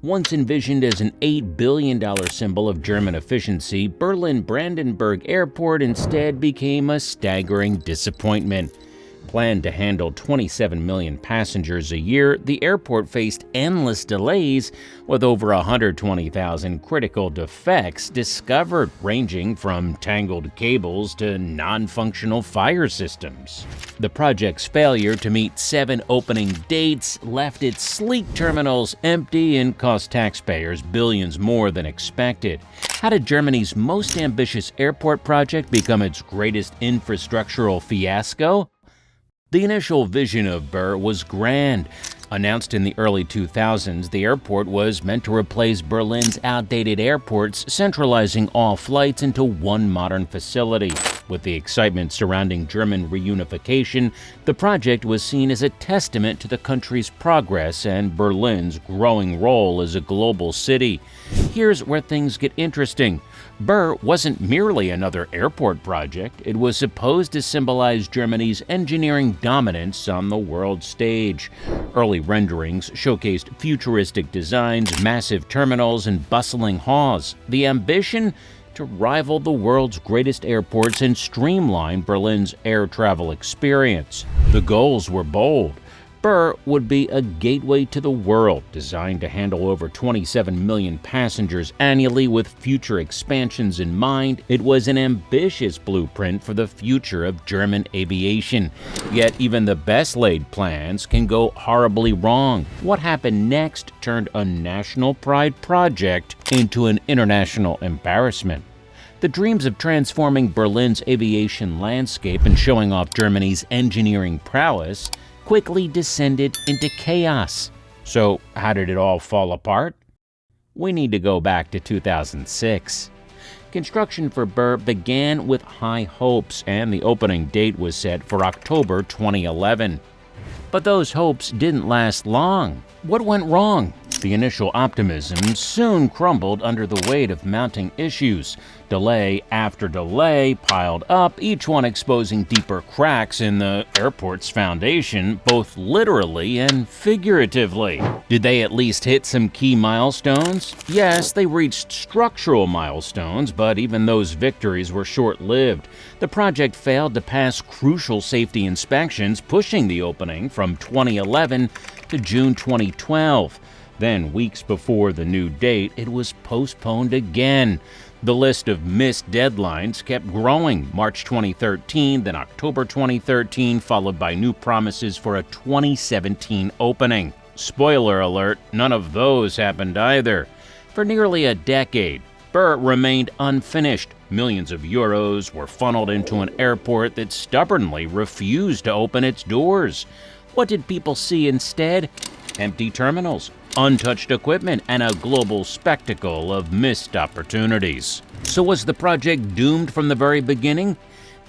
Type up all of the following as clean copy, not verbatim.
Once envisioned as an $8 billion symbol of German efficiency, Berlin-Brandenburg Airport instead became a staggering disappointment. Planned to handle 27 million passengers a year, the airport faced endless delays with over 120,000 critical defects discovered, ranging from tangled cables to non-functional fire systems. The project's failure to meet 7 opening dates left its sleek terminals empty and cost taxpayers billions more than expected. How did Germany's most ambitious airport project become its greatest infrastructural fiasco? The initial vision of BER was grand. Announced in the early 2000s, the airport was meant to replace Berlin's outdated airports, centralizing all flights into one modern facility. With the excitement surrounding German reunification, the project was seen as a testament to the country's progress and Berlin's growing role as a global city. Here's where things get interesting. BER wasn't merely another airport project. It was supposed to symbolize Germany's engineering dominance on the world stage. Early renderings showcased futuristic designs, massive terminals, and bustling halls. The ambition? To rival the world's greatest airports and streamline Berlin's air travel experience. The goals were bold. BER would be a gateway to the world, designed to handle over 27 million passengers annually with future expansions in mind. It was an ambitious blueprint for the future of German aviation. Yet even the best-laid plans can go horribly wrong. What happened next turned a national pride project into an international embarrassment. The dreams of transforming Berlin's aviation landscape and showing off Germany's engineering prowess quickly descended into chaos. So, how did it all fall apart? We need to go back to 2006. Construction for BER began with high hopes, and the opening date was set for October 2011. But those hopes didn't last long. What went wrong? The initial optimism soon crumbled under the weight of mounting issues. Delay after delay piled up, each one exposing deeper cracks in the airport's foundation, both literally and figuratively. Did they at least hit some key milestones? Yes, they reached structural milestones, but even those victories were short-lived. The project failed to pass crucial safety inspections, pushing the opening from 2011 to June 2012. Then, weeks before the new date, it was postponed again. The list of missed deadlines kept growing. March 2013, then October 2013, followed by new promises for a 2017 opening. Spoiler alert, none of those happened either. For nearly a decade, BER remained unfinished. Millions of euros were funneled into an airport that stubbornly refused to open its doors. What did people see instead? Empty terminals, untouched equipment, and a global spectacle of missed opportunities. So was the project doomed from the very beginning?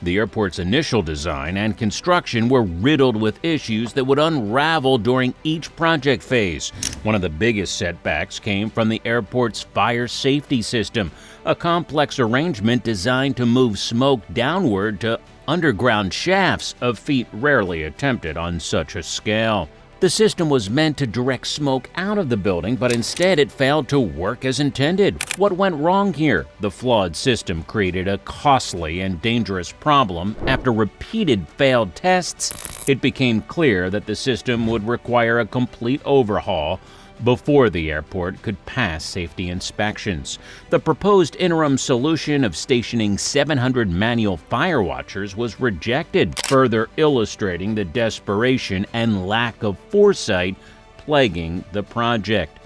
The airport's initial design and construction were riddled with issues that would unravel during each project phase. One of the biggest setbacks came from the airport's fire safety system, a complex arrangement designed to move smoke downward to underground shafts, a feat rarely attempted on such a scale. The system was meant to direct smoke out of the building, but instead it failed to work as intended. What went wrong here? The flawed system created a costly and dangerous problem. After repeated failed tests, it became clear that the system would require a complete overhaul before the airport could pass safety inspections. The proposed interim solution of stationing 700 manual fire watchers was rejected, further illustrating the desperation and lack of foresight plaguing the project.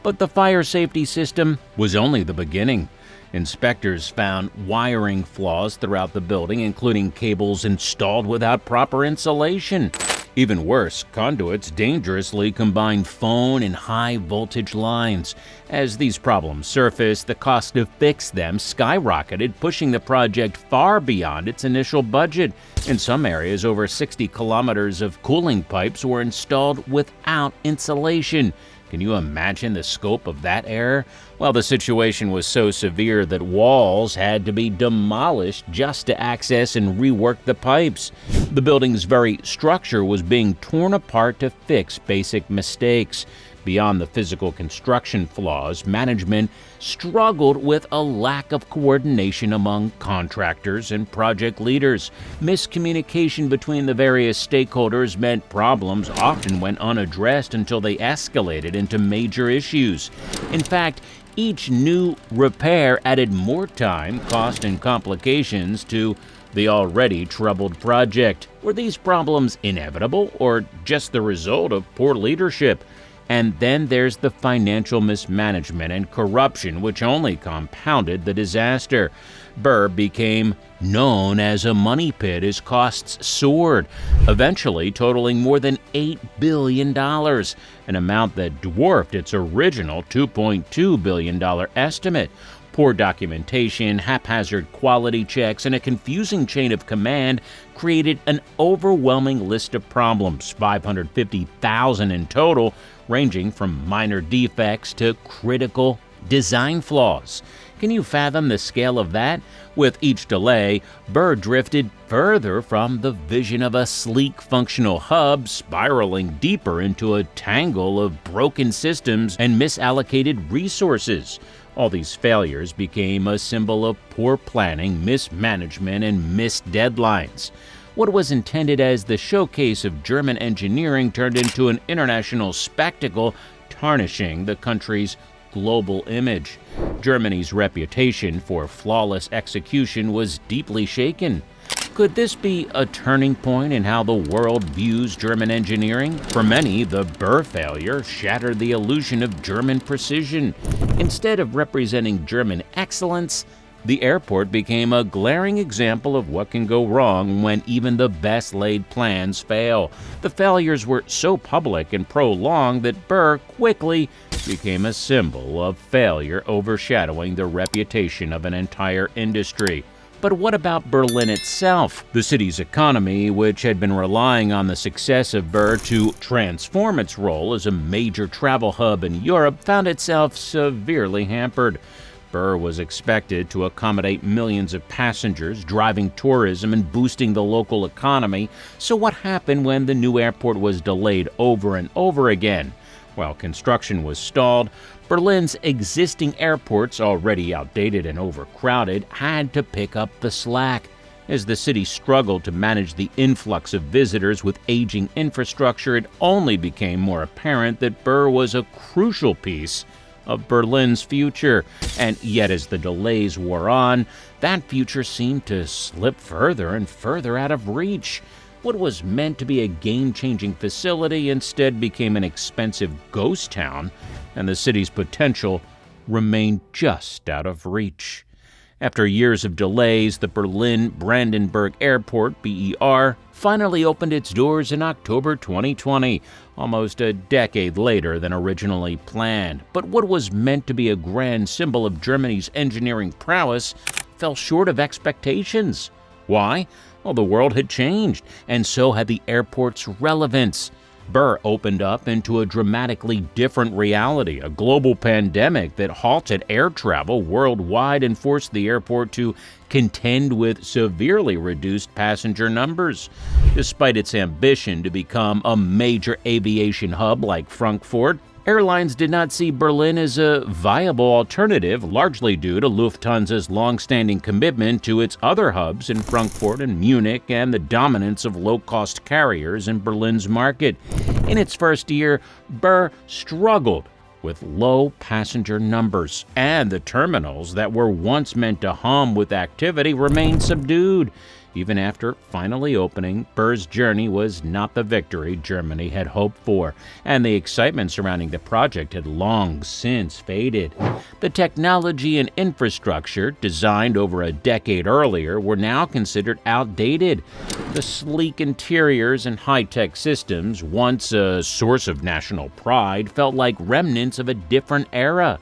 But the fire safety system was only the beginning. Inspectors found wiring flaws throughout the building, including cables installed without proper insulation. Even worse, conduits dangerously combined phone and high-voltage lines. As these problems surfaced, the cost to fix them skyrocketed, pushing the project far beyond its initial budget. In some areas, over 60 kilometers of cooling pipes were installed without insulation. Can you imagine the scope of that error? Well, the situation was so severe that walls had to be demolished just to access and rework the pipes. The building's very structure was being torn apart to fix basic mistakes. Beyond the physical construction flaws, management struggled with a lack of coordination among contractors and project leaders. Miscommunication between the various stakeholders meant problems often went unaddressed until they escalated into major issues. In fact, each new repair added more time, cost, and complications to the already troubled project. Were these problems inevitable or just the result of poor leadership? And then there's the financial mismanagement and corruption, which only compounded the disaster. Burr became known as a money pit as costs soared, eventually totaling more than $8 billion, an amount that dwarfed its original $2.2 billion estimate. Poor documentation, haphazard quality checks, and a confusing chain of command created an overwhelming list of problems, 550,000 in total, ranging from minor defects to critical design flaws. Can you fathom the scale of that? With each delay, Burr drifted further from the vision of a sleek, functional hub, spiraling deeper into a tangle of broken systems and misallocated resources. All these failures became a symbol of poor planning, mismanagement, and missed deadlines. What was intended as the showcase of German engineering turned into an international spectacle, tarnishing the country's global image. Germany's reputation for flawless execution was deeply shaken. Could this be a turning point in how the world views German engineering? For many, the Burr failure shattered the illusion of German precision. Instead of representing German excellence, the airport became a glaring example of what can go wrong when even the best-laid plans fail. The failures were so public and prolonged that Burr quickly became a symbol of failure, overshadowing the reputation of an entire industry. But what about Berlin itself? The city's economy, which had been relying on the success of Burr to transform its role as a major travel hub in Europe, found itself severely hampered. Burr was expected to accommodate millions of passengers, driving tourism and boosting the local economy. So what happened when the new airport was delayed over and over again? While construction was stalled, Berlin's existing airports, already outdated and overcrowded, had to pick up the slack. As the city struggled to manage the influx of visitors with aging infrastructure, it only became more apparent that Burr was a crucial piece of Berlin's future. And yet, as the delays wore on, that future seemed to slip further and further out of reach. What was meant to be a game-changing facility instead became an expensive ghost town, and the city's potential remained just out of reach. After years of delays, the Berlin-Brandenburg Airport, BER, finally opened its doors in October 2020, almost a decade later than originally planned. But what was meant to be a grand symbol of Germany's engineering prowess fell short of expectations. Why? Well, the world had changed, and so had the airport's relevance. Burr opened up into a dramatically different reality, a global pandemic that halted air travel worldwide and forced the airport to contend with severely reduced passenger numbers. Despite its ambition to become a major aviation hub like Frankfurt, airlines did not see Berlin as a viable alternative, largely due to Lufthansa's long-standing commitment to its other hubs in Frankfurt and Munich and the dominance of low-cost carriers in Berlin's market. In its first year, Burr struggled with low passenger numbers, and the terminals that were once meant to hum with activity remained subdued. Even after finally opening, Burr's journey was not the victory Germany had hoped for, and the excitement surrounding the project had long since faded. The technology and infrastructure, designed over a decade earlier, were now considered outdated. The sleek interiors and high-tech systems, once a source of national pride, felt like remnants of a different era,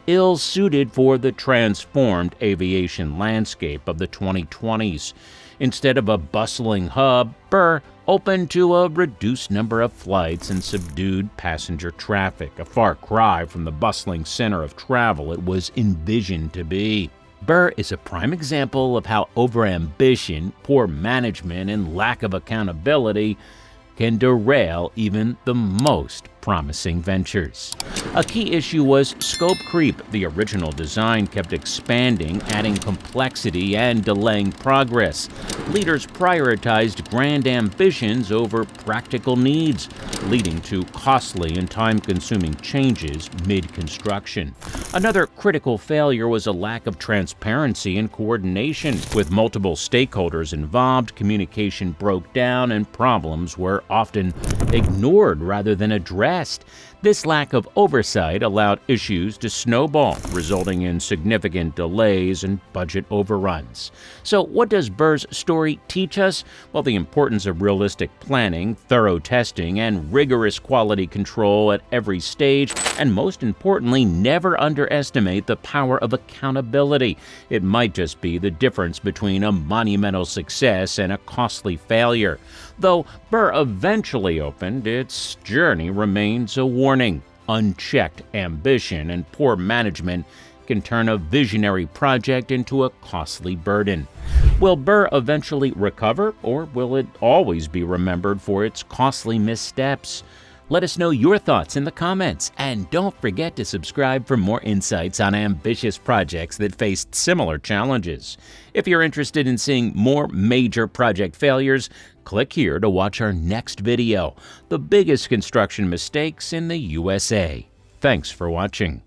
ill-suited for the transformed aviation landscape of the 2020s. Instead of a bustling hub, Burr opened to a reduced number of flights and subdued passenger traffic, a far cry from the bustling center of travel it was envisioned to be. Burr is a prime example of how overambition, poor management, and lack of accountability can derail even the most promising ventures. A key issue was scope creep. The original design kept expanding, adding complexity and delaying progress. Leaders prioritized grand ambitions over practical needs, leading to costly and time-consuming changes mid-construction. Another critical failure was a lack of transparency and coordination. With multiple stakeholders involved, communication broke down and problems were often ignored rather than addressed. This lack of oversight allowed issues to snowball, resulting in significant delays and budget overruns. So what does Burr's story teach us? Well, the importance of realistic planning, thorough testing, and rigorous quality control at every stage, and most importantly, never underestimate the power of accountability. It might just be the difference between a monumental success and a costly failure. Though Burr eventually opened, its journey remains a warning. Unchecked ambition and poor management can turn a visionary project into a costly burden. Will Burr eventually recover, or will it always be remembered for its costly missteps? Let us know your thoughts in the comments, and don't forget to subscribe for more insights on ambitious projects that faced similar challenges. If you're interested in seeing more major project failures, click here to watch our next video, The Biggest Construction Mistakes in the USA. Thanks for watching.